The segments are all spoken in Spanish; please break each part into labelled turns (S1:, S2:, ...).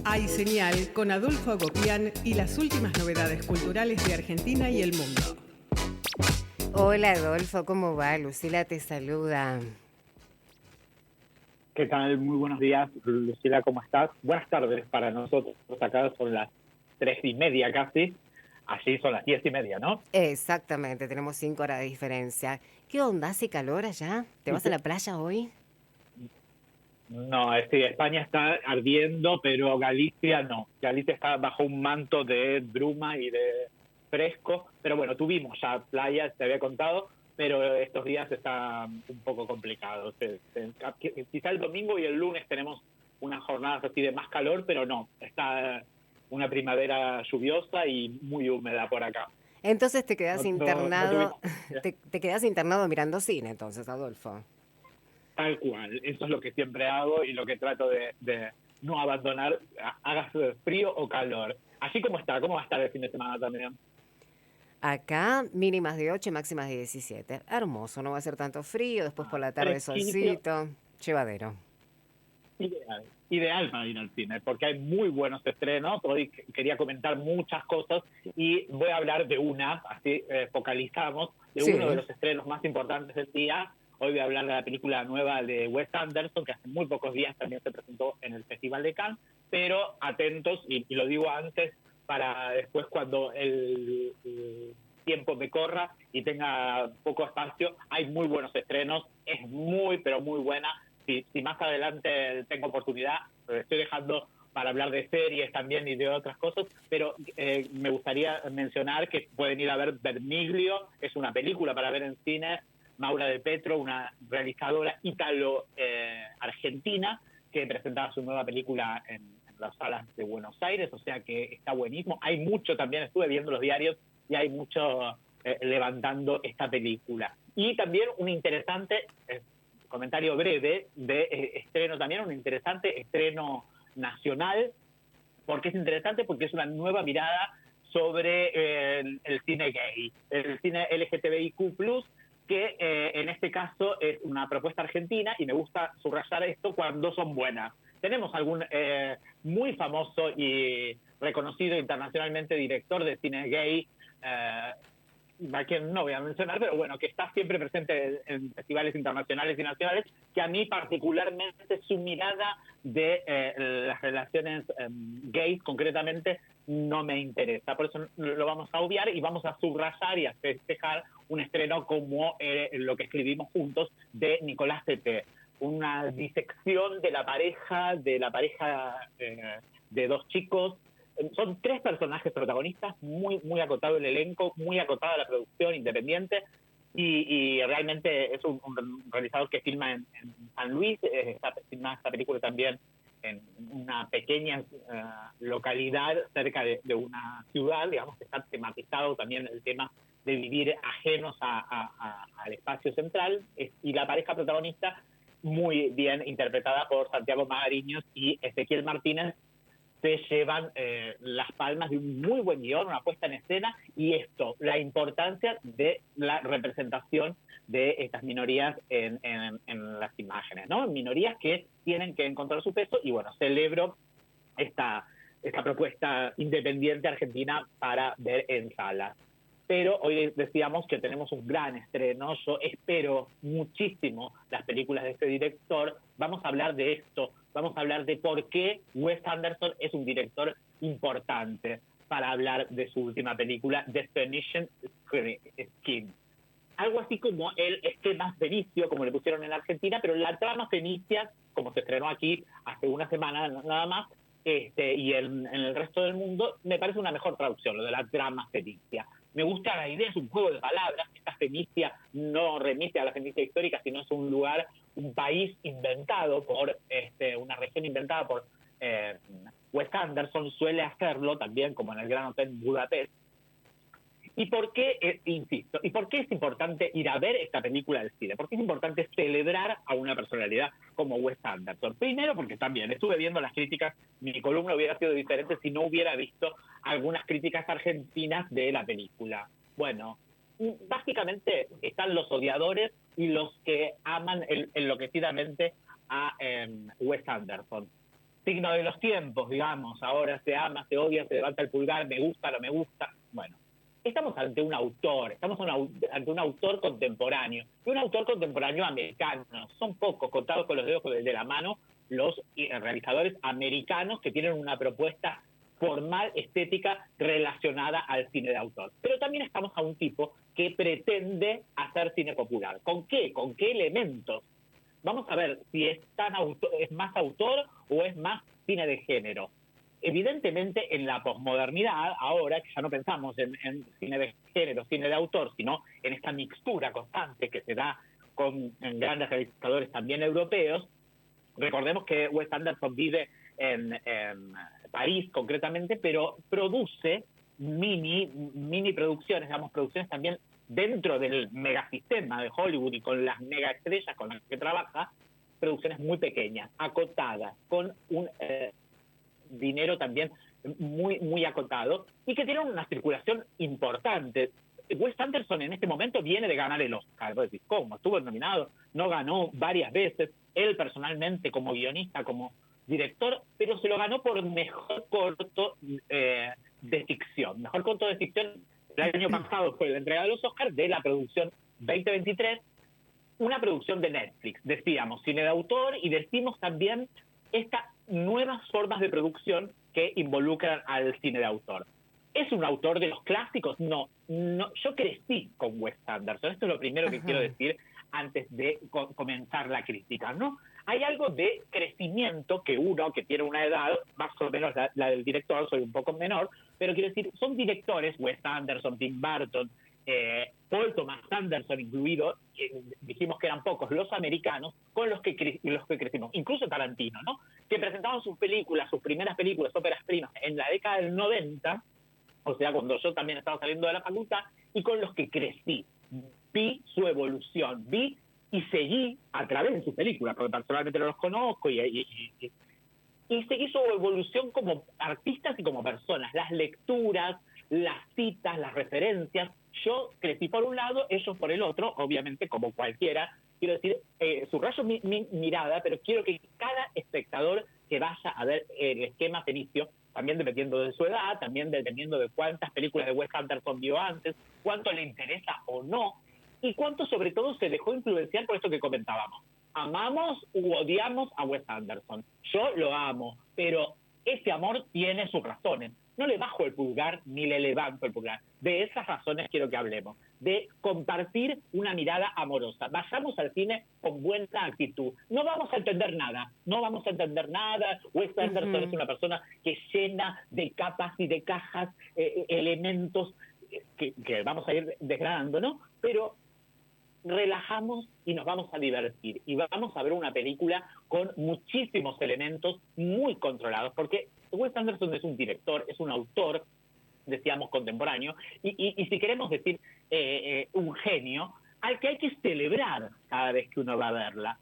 S1: Hay Señal con Adolfo Agopian y las últimas novedades culturales de Argentina y el mundo.
S2: Hola Adolfo, ¿cómo va? Lucila te saluda.
S3: ¿Qué tal? Muy buenos días, Lucila, ¿cómo estás? Buenas tardes para nosotros. Acá son las 3:30 casi. Allí son las 10:30, ¿no?
S2: Exactamente, tenemos 5 horas de diferencia. ¿Qué onda? ¿Hace calor allá? ¿Te vas a la playa hoy?
S3: No, sí, España está ardiendo, pero Galicia no. Galicia está bajo un manto de bruma y de fresco. Pero bueno, tuvimos ya playas, te había contado, pero estos días está un poco complicado. Quizá el domingo y el lunes tenemos unas jornadas así de más calor, pero no, está una primavera lluviosa y muy húmeda por acá.
S2: Entonces te quedás
S3: No
S2: internado,
S3: tuvimos...
S2: te quedás internado mirando cine, entonces, Adolfo.
S3: Tal cual, eso es lo que siempre hago y lo que trato de no abandonar, hagas frío o calor. Así como está, ¿cómo va a estar el fin de semana también?
S2: Acá mínimas de 8 y máximas de 17. Hermoso, no va a ser tanto frío, después por la tarde
S3: Fresquito,
S2: solcito, llevadero.
S3: ideal para ir al cine, porque hay muy buenos estrenos. Hoy quería comentar muchas cosas y voy a hablar de una, así focalizamos, de
S2: Sí.
S3: uno de los estrenos más importantes del día. Hoy voy a hablar de la película nueva de Wes Anderson, que hace muy pocos días también se presentó en el Festival de Cannes, pero atentos, y lo digo antes, para después cuando el tiempo me corra y tenga poco espacio, hay muy buenos estrenos, es muy, pero muy buena. Si más adelante tengo oportunidad, estoy dejando para hablar de series también y de otras cosas, pero me gustaría mencionar que pueden ir a ver Bermiglio, es una película para ver en cine. Maura De Petro, una realizadora ítalo-argentina que presentaba su nueva película en las salas de Buenos Aires, o sea que está buenísimo. Hay mucho también, estuve viendo los diarios y hay mucho levantando esta película. Y también un interesante comentario breve de estreno también, un interesante estreno nacional. ¿Por qué es interesante? Porque es una nueva mirada sobre el cine gay, el cine LGTBIQ+, que en este caso es una propuesta argentina y me gusta subrayar esto cuando son buenas. Tenemos algún muy famoso y reconocido internacionalmente director de cine gay, a quien no voy a mencionar, pero bueno, que está siempre presente en festivales internacionales y nacionales, que a mí particularmente su mirada de las relaciones gays concretamente no me interesa. Por eso lo vamos a obviar y vamos a subrayar y a festejar un estreno como lo que escribimos juntos de Nicolás Teté. Una disección de la pareja de dos chicos. Son 3 personajes protagonistas, muy, muy acotado el elenco, muy acotada la producción independiente, y realmente es un realizador que filma en San Luis, está filmada esta película también en una pequeña localidad cerca de una ciudad, digamos que está tematizado también el tema de vivir ajenos al espacio central, y la pareja protagonista muy bien interpretada por Santiago Magariños y Ezequiel Martínez, se llevan las palmas de un muy buen guión, una puesta en escena, y esto, la importancia de la representación de estas minorías en las imágenes, ¿no? Minorías que tienen que encontrar su peso, y bueno, celebro esta propuesta independiente argentina para ver en salas. Pero hoy decíamos que tenemos un gran estreno. Yo espero muchísimo las películas de este director. Vamos a hablar de esto, vamos a hablar de por qué Wes Anderson es un director importante para hablar de su última película, The Phoenician Skin. Algo así como el esquema fenicio, como le pusieron en Argentina, pero la trama fenicia, como se estrenó aquí hace una semana nada más, y en el resto del mundo, me parece una mejor traducción, lo de la trama fenicia. Me gusta la idea, es un juego de palabras. Esta fenicia no remite a la fenicia histórica, sino es un lugar, un país inventado por, una región inventada por Wes Anderson, suele hacerlo también, como en el Gran Hotel Budapest. ¿Y por qué, insisto, y por qué es importante ir a ver esta película del cine? ¿Por qué es importante celebrar a una personalidad como Wes Anderson? Primero, porque también estuve viendo las críticas, mi columna hubiera sido diferente si no hubiera visto algunas críticas argentinas de la película. Bueno, básicamente están los odiadores y los que aman enloquecidamente a Wes Anderson. signo de los tiempos, digamos, ahora se ama, se odia, se levanta el pulgar, me gusta, no me gusta. Bueno, estamos ante un autor, ante un autor contemporáneo, y un autor contemporáneo americano. Son pocos, contados con los dedos de la mano, los realizadores americanos que tienen una propuesta formal, estética, relacionada al cine de autor. Pero también estamos a un tipo que pretende hacer cine popular. ¿Con qué? ¿Con qué elementos? Vamos a ver si es más autor o es más cine de género. Evidentemente, en la posmodernidad, ahora que ya no pensamos en cine de género, cine de autor, sino en esta mixtura constante que se da con grandes realizadores también europeos. Recordemos que Wes Anderson vive en París concretamente, pero produce mini producciones, digamos, producciones también dentro del megasistema de Hollywood y con las megaestrellas con las que trabaja, producciones muy pequeñas, acotadas, con un dinero también muy acotado y que tienen una circulación importante. Wes Anderson en este momento viene de ganar el Oscar. Vos decís, ¿cómo? Estuvo nominado, no ganó varias veces, él personalmente como guionista, como director, pero se lo ganó por mejor corto de ficción. Mejor corto de ficción el año pasado fue la entrega de los Oscars de la producción 2023, una producción de Netflix. Decíamos cine de autor y decimos también estas nuevas formas de producción que involucran al cine de autor. ¿Es un autor de los clásicos? No. Yo crecí con Wes Anderson. Esto es lo primero que quiero decir antes de comenzar la crítica, ¿no? Hay algo de crecimiento que uno que tiene una edad, más o menos la del director, soy un poco menor, pero quiero decir, son directores, Wes Anderson, Tim Burton, Paul Thomas Anderson incluido, dijimos que eran pocos, los americanos, con los que crecimos, incluso Tarantino, ¿no? Que presentaban sus primeras películas, óperas primas, en la década del 90, o sea, cuando yo también estaba saliendo de la facultad, y con los que crecí. Vi su evolución, vi y seguí a través de sus películas, porque personalmente no los conozco, y seguí su evolución como artistas y como personas, las lecturas, las citas, las referencias. Yo crecí por un lado, ellos por el otro, obviamente como cualquiera. Quiero decir, subrayo mi mirada, pero quiero que cada espectador que vaya a ver el esquema fenicio, también dependiendo de su edad, también dependiendo de cuántas películas de Wes Anderson vio antes, cuánto le interesa o no, y cuánto sobre todo se dejó influenciar por esto que comentábamos. Amamos u odiamos a Wes Anderson. Yo lo amo, pero ese amor tiene sus razones. No le bajo el pulgar ni le levanto el pulgar. De esas razones quiero que hablemos. De compartir una mirada amorosa. Vayamos al cine con buena actitud. No vamos a entender nada. Wes Anderson es una persona que llena de capas y de cajas, elementos que vamos a ir desgranando, ¿no? Pero relajamos y nos vamos a divertir. Y vamos a ver una película con muchísimos elementos muy controlados. Porque Wes Anderson es un director, es un autor, decíamos, contemporáneo, y si queremos decir un genio, al que hay que celebrar cada vez que uno va a verla.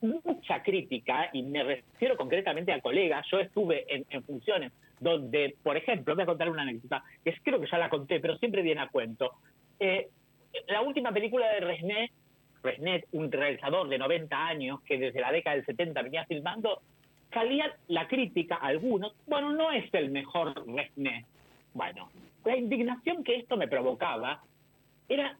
S3: Mucha crítica, y me refiero concretamente a colegas, yo estuve en funciones donde, por ejemplo, voy a contar una anécdota, que creo que ya la conté, pero siempre viene a cuento. La última película de Resnet, un realizador de 90 años que desde la década del 70 venía filmando, salía la crítica a algunos, bueno, no es el mejor Resnet. Bueno, la indignación que esto me provocaba era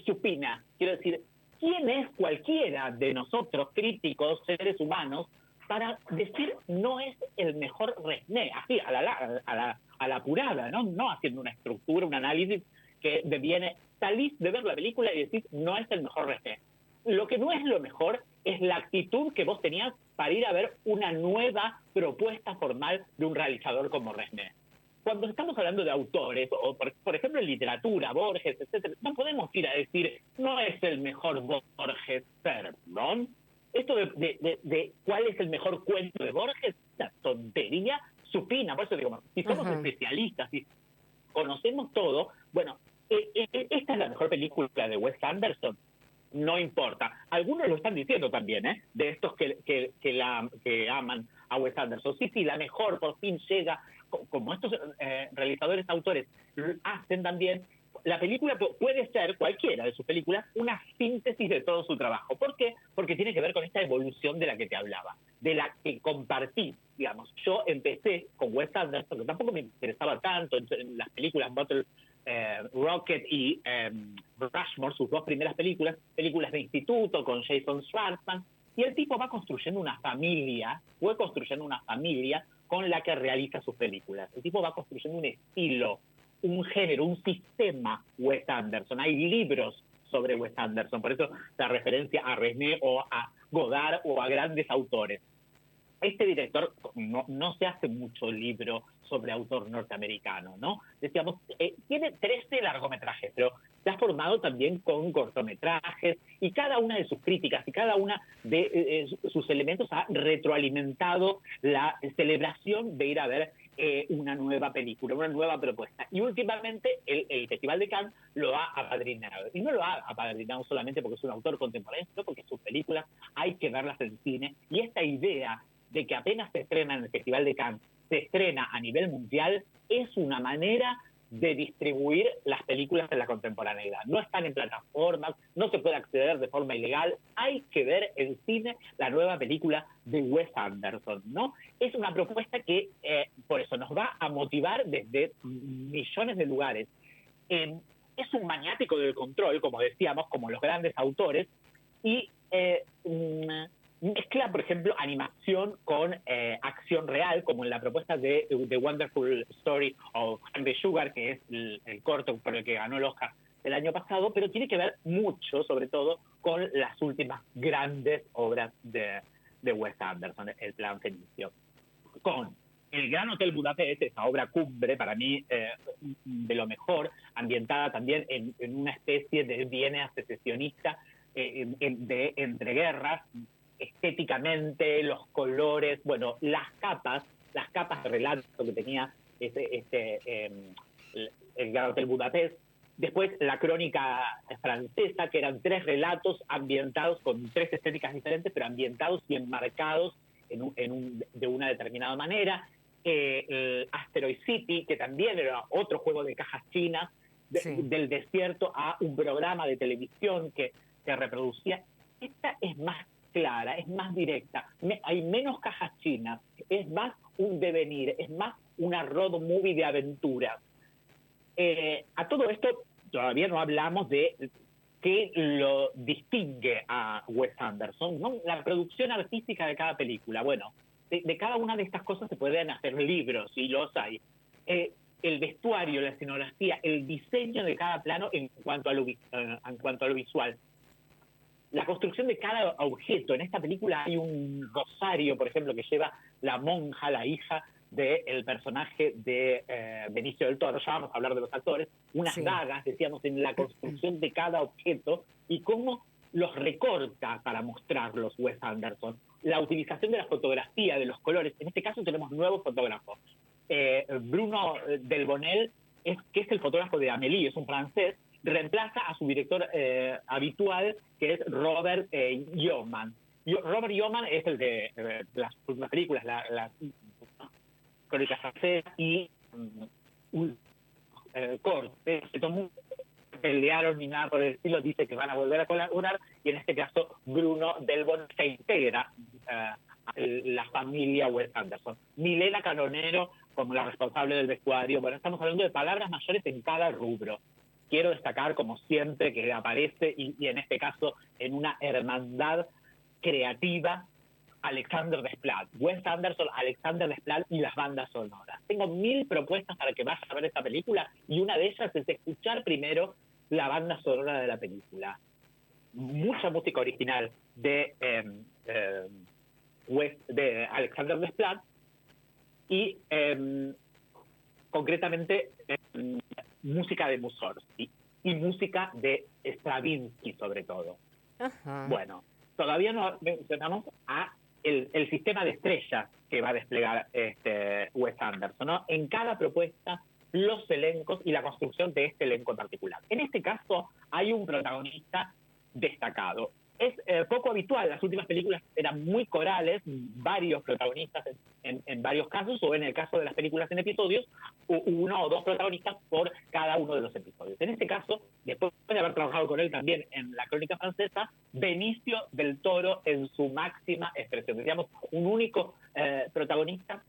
S3: supina. Quiero decir, ¿quién es cualquiera de nosotros, críticos, seres humanos, para decir no es el mejor Resnet? Así, a la apurada, ¿no? No haciendo una estructura, un análisis que deviene, salís de ver la película y decís no es el mejor Resnet. Lo que no es lo mejor es la actitud que vos tenías para ir a ver una nueva propuesta formal de un realizador como Resnet. Cuando estamos hablando de autores, o por ejemplo en literatura, Borges, etcétera, no podemos ir a decir, no es el mejor Borges, perdón. Esto de cuál es el mejor cuento de Borges, una tontería supina. Por eso digo, si somos especialistas, si conocemos todo, bueno, esta es la mejor película de Wes Anderson. No importa. Algunos lo están diciendo también, de estos que aman a Wes Anderson. Sí, la mejor, por fin llega, como estos realizadores, autores hacen también, la película puede ser, cualquiera de sus películas, una síntesis de todo su trabajo. ¿Por qué? Porque tiene que ver con esta evolución de la que te hablaba, de la que compartí, digamos. Yo empecé con Wes Anderson, que tampoco me interesaba tanto en las películas Bottle Rocket y Rushmore, sus dos primeras películas de instituto con Jason Schwartzman, y el tipo va construyendo una familia, fue construyendo una familia con la que realiza sus películas. El tipo va construyendo un estilo, un género, un sistema Wes Anderson. Hay libros sobre Wes Anderson, por eso la referencia a Resnais o a Godard o a grandes autores. Este director no se hace mucho libro sobre autor norteamericano, ¿no? Decíamos, tiene 13 largometrajes, pero se ha formado también con cortometrajes, y cada una de sus críticas y cada una de sus elementos ha retroalimentado la celebración de ir a ver una nueva película, una nueva propuesta. Y últimamente el Festival de Cannes lo ha apadrinado. Y no lo ha apadrinado solamente porque es un autor contemporáneo, sino porque sus películas hay que verlas en cine. Y esta idea de que apenas se estrena en el Festival de Cannes, se estrena a nivel mundial, es una manera de distribuir las películas de la contemporaneidad. No están en plataformas, no se puede acceder de forma ilegal, hay que ver en cine la nueva película de Wes Anderson, ¿no? Es una propuesta que, por eso, nos va a motivar desde millones de lugares. Es un maniático del control, como decíamos, como los grandes autores, y mezcla, por ejemplo, animación con acción real, como en la propuesta de The Wonderful Story of Henry Sugar, que es el corto por el que ganó el Oscar el año pasado, pero tiene que ver mucho, sobre todo, con las últimas grandes obras de Wes Anderson, El Plan Fenicio. Con El Gran Hotel Budapest, esa obra cumbre, para mí, de lo mejor, ambientada también en una especie de Viena secesionista de entreguerras, estéticamente, los colores, bueno, las capas de relato que tenía el Gran Hotel Budapest. Después la crónica francesa, que eran 3 relatos ambientados con 3 estéticas diferentes, pero ambientados y enmarcados de una determinada manera. Asteroid City, que también era otro juego de cajas chinas, del desierto a un programa de televisión que reproducía. Esta es más clara, es más directa, hay menos cajas chinas, es más un devenir, es más una road movie de aventura. A todo esto todavía no hablamos de qué lo distingue a Wes Anderson, ¿no? La producción artística de cada película. Bueno, de cada una de estas cosas se pueden hacer libros, y los hay. El vestuario, la escenografía, el diseño de cada plano en cuanto a lo visual. La construcción de cada objeto. En esta película hay un rosario, por ejemplo, que lleva la monja, la hija del personaje de Benicio del Toro. Ya vamos a hablar de los actores. Unas dagas, decíamos, en la construcción de cada objeto y cómo los recorta para mostrarlos Wes Anderson. La utilización de la fotografía, de los colores. En este caso tenemos nuevos fotógrafos. Bruno Delbonnel, que es el fotógrafo de Amélie, es un francés, reemplaza a su director habitual, que es Robert Yeoman. Robert Yeoman es el de las últimas películas, las crónicas francesas y corte. Se tomó, pelearon ni nada por el estilo, dice que van a volver a colaborar, y en este caso Bruno Delbonnel se integra a la familia Wes Anderson. Milena Canonero como la responsable del vestuario. Bueno, estamos hablando de palabras mayores en cada rubro. Quiero destacar, como siempre, que aparece, y en este caso en una hermandad creativa, Alexander Desplat. Wes Anderson, Alexander Desplat y las bandas sonoras. Tengo 1000 propuestas para que vayas a ver esta película, y una de ellas es escuchar primero la banda sonora de la película. Mucha música original de Alexander Desplat, y concretamente música de Mussorgsky y música de Stravinsky, sobre todo.
S2: Ajá.
S3: Bueno, todavía no mencionamos a el sistema de estrellas que va a desplegar Wes Anderson, ¿no? En cada propuesta, los elencos y la construcción de este elenco en particular. En este caso hay un protagonista destacado. es poco habitual. Las últimas películas eran muy corales, varios protagonistas en varios casos, o en el caso de las películas en episodios, uno o dos protagonistas por cada uno de los episodios. En este caso, después de haber trabajado con él también en La Crónica Francesa, Benicio del Toro en su máxima expresión. Decíamos, un único protagonista.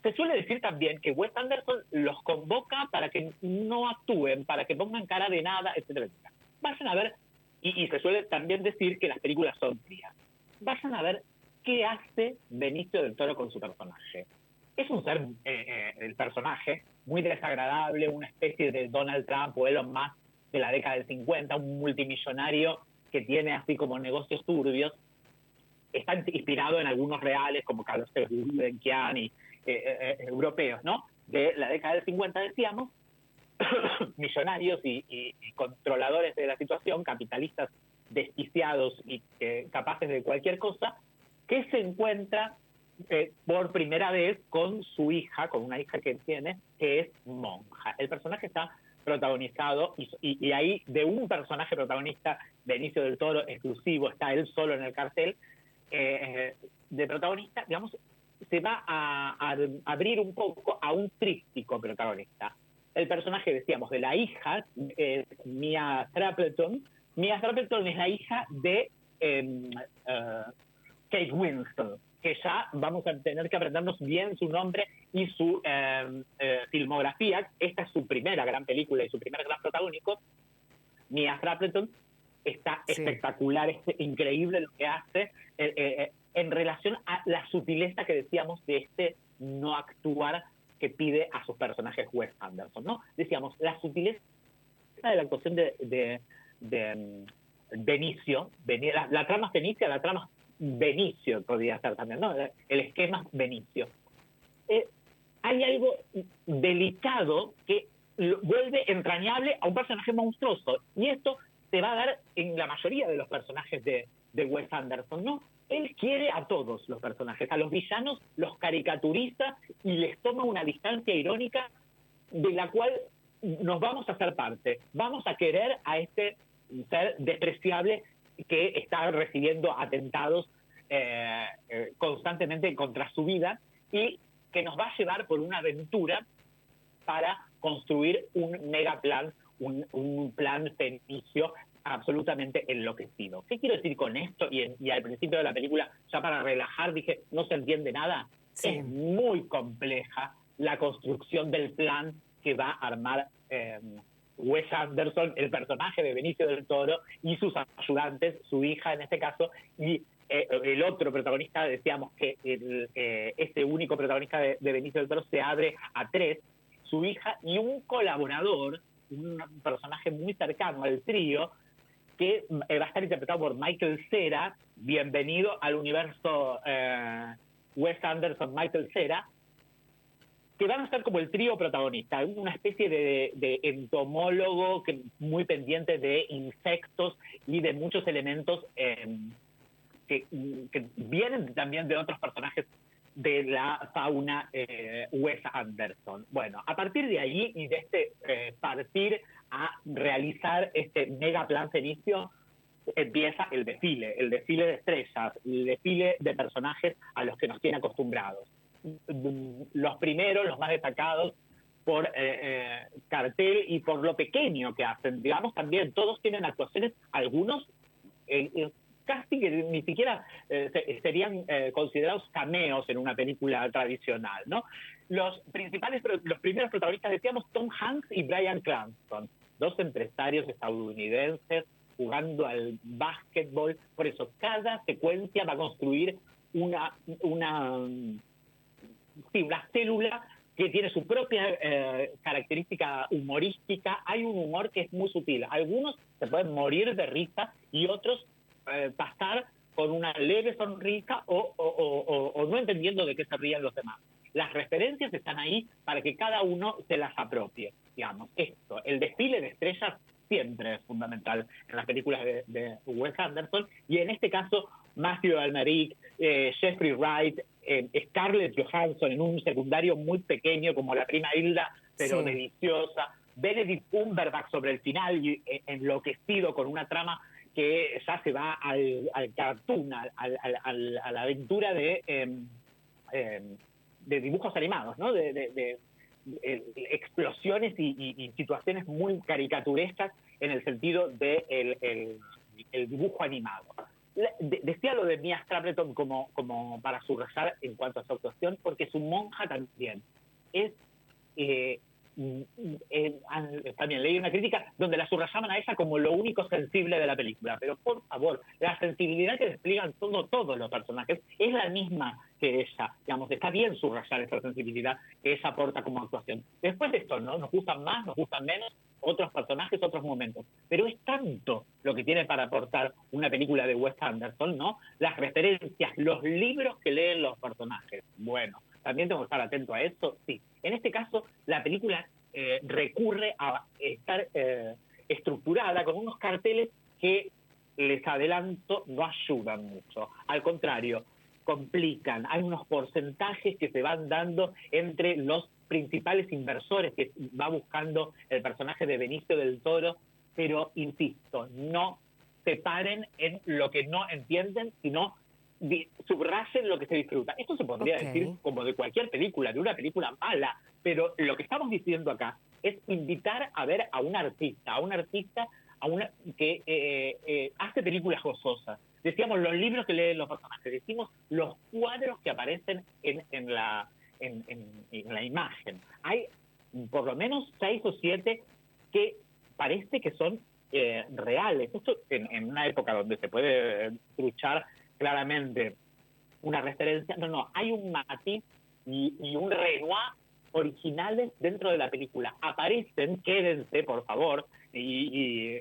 S3: Se suele decir también que Wes Anderson los convoca para que no actúen, para que pongan cara de nada, etcétera, etcétera. Vayan a ver, y se suele también decir que las películas son frías. Vayan a ver qué hace Benicio del Toro con su personaje. Es un ser, el personaje, muy desagradable, una especie de Donald Trump o Elon Musk de la década del 50, un multimillonario que tiene así como negocios turbios. Está inspirado en algunos reales como Carlos Gulbenkian y europeos, ¿no? De la década del 50, decíamos, millonarios y controladores de la situación, capitalistas desquiciados y capaces de cualquier cosa, que se encuentra por primera vez con su hija, con una hija que tiene, que es monja. El personaje está protagonizado, y ahí de un personaje protagonista, Benicio del Toro exclusivo, está él solo en el cartel, de protagonista, digamos, se va a abrir un poco a un tríptico protagonista. El personaje, decíamos, de la hija, Mia Stapleton. Mia Stapleton es la hija de Kate Winslet, que ya vamos a tener que aprendernos bien su nombre y su filmografía. Esta es su primera gran película y su primer gran protagónico. Mia Stapleton está espectacular, es increíble lo que hace en relación a la sutileza que decíamos de este no actuar que pide a sus personajes Wes Anderson, ¿no? Decíamos, la sutileza de la actuación de Benicio, la trama Fenicia, la trama Benicio podría ser también, ¿no? El esquema Benicio. Hay algo delicado que vuelve entrañable a un personaje monstruoso, y esto se va a dar en la mayoría de los personajes de Wes Anderson, ¿no? Él quiere a todos los personajes, a los villanos los caricaturiza y les toma una distancia irónica de la cual nos vamos a hacer parte. Vamos a querer a este ser despreciable que está recibiendo atentados constantemente contra su vida, y que nos va a llevar por una aventura para construir un mega plan, un plan fenicio absolutamente enloquecido. ¿Qué quiero decir con esto? Y al principio de la película, ya para relajar, dije, no se entiende nada. Sí. Es muy compleja la construcción del plan que va a armar Wes Anderson, el personaje de Benicio del Toro y sus ayudantes, su hija en este caso, y el otro protagonista. Decíamos que este único protagonista de Benicio del Toro se abre a tres: su hija y un colaborador, un personaje muy cercano al trío, que va a estar interpretado por Michael Cera. Bienvenido al universo Wes Anderson, Michael Cera, que van a estar como el trío protagonista, una especie de entomólogo muy pendiente de insectos y de muchos elementos que vienen también de otros personajes de la fauna Wes Anderson. Bueno, a partir de allí y de partir a realizar este mega plan fenicio, empieza el desfile de estrellas, el desfile de personajes a los que nos tiene acostumbrados. Los primeros, los más destacados por cartel y por lo pequeño que hacen, digamos, también todos tienen actuaciones, algunos casi que ni siquiera serían considerados cameos en una película tradicional, ¿no? Los primeros protagonistas, decíamos, Tom Hanks y Bryan Cranston, dos empresarios estadounidenses jugando al básquetbol. Por eso cada secuencia va a construir una célula que tiene su propia característica humorística. Hay un humor que es muy sutil. Algunos se pueden morir de risa y otros pasar con una leve sonrisa o no entendiendo de qué se rían los demás. Las referencias están ahí para que cada uno se las apropie, digamos. Esto, el desfile de estrellas siempre es fundamental en las películas de Wes Anderson, y en este caso Matthew Almeric, Jeffrey Wright, Scarlett Johansson en un secundario muy pequeño como la prima Hilda, pero deliciosa, Benedict Cumberbatch sobre el final enloquecido con una trama que ya se va al cartoon, a la aventura de dibujos animados, ¿no? De explosiones y situaciones muy caricaturescas en el sentido de el dibujo animado. Decía lo de Mia Stapleton como para subrayar en cuanto a su actuación, porque su monja también es... también leí una crítica donde la subrayaban a ella como lo único sensible de la película, pero por favor, la sensibilidad que despliegan todos los personajes es la misma que ella, digamos, está bien subrayar esa sensibilidad que ella aporta como actuación. Después de esto, ¿no? Nos gustan más, nos gustan menos otros personajes, otros momentos, pero es tanto lo que tiene para aportar una película de Wes Anderson, ¿no? Las referencias, los libros que leen los personajes. Bueno, también tengo que estar atento a eso, sí. En este caso, la película recurre a estar estructurada con unos carteles que, les adelanto, no ayudan mucho. Al contrario, complican. Hay unos porcentajes que se van dando entre los principales inversores que va buscando el personaje de Benicio del Toro, pero, insisto, no se paren en lo que no entienden, sino subrayen lo que se disfruta. Esto se podría decir como de cualquier película, de una película mala, pero lo que estamos diciendo acá es invitar a ver a un artista que hace películas gozosas. Decíamos los libros que leen los personajes, decimos los cuadros que aparecen en la imagen. Hay por lo menos 6 o 7 que parece que son reales. Esto en una época donde se puede truchar claramente una referencia. No, hay un matiz y un Renoir originales dentro de la película. Aparecen, quédense, por favor, y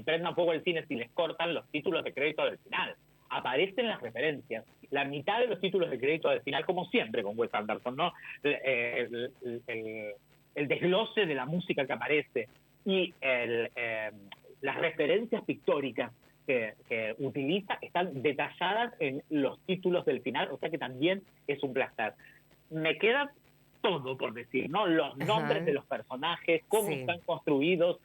S3: prendan fuego el cine si les cortan los títulos de crédito del final. Aparecen las referencias. La mitad de los títulos de crédito del final, como siempre con Wes Anderson, ¿no? El desglose de la música que aparece y las referencias pictóricas que utiliza están detalladas en los títulos del final, o sea que también es un placer. Me queda todo por decir, ¿no? Los nombres de los personajes, cómo están construidos,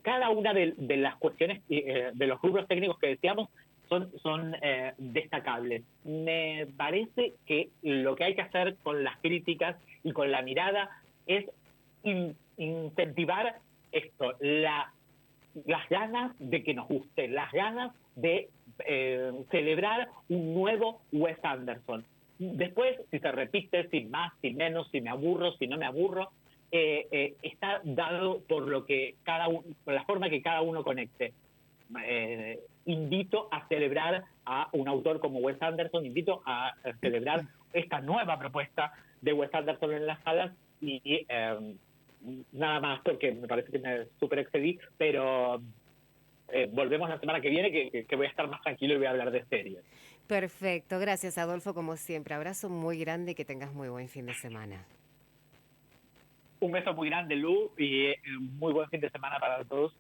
S3: cada una de las cuestiones de los rubros técnicos que decíamos son destacables. Me parece que lo que hay que hacer con las críticas y con la mirada es incentivar esto, las ganas de que nos guste, las ganas de celebrar un nuevo Wes Anderson. Después, si se repite, sin más, sin menos, si me aburro, si no me aburro, está dado por por la forma que cada uno conecte. Invito a celebrar a un autor como Wes Anderson, invito a celebrar esta nueva propuesta de Wes Anderson en las salas y nada más, porque me parece que me super excedí, pero volvemos la semana que viene, que voy a estar más tranquilo y voy a hablar de series.
S2: Perfecto, gracias Adolfo, como siempre. Abrazo muy grande y que tengas muy buen fin de semana.
S3: Un beso muy grande, Lu, y muy buen fin de semana para todos,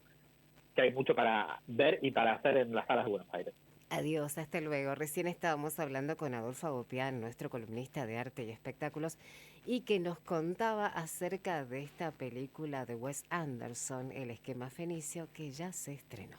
S3: que hay mucho para ver y para hacer en las salas de Buenos Aires.
S2: Adiós, hasta luego. Recién estábamos hablando con Adolfo Agopián, nuestro columnista de arte y espectáculos, y que nos contaba acerca de esta película de Wes Anderson, El esquema fenicio, que ya se estrenó.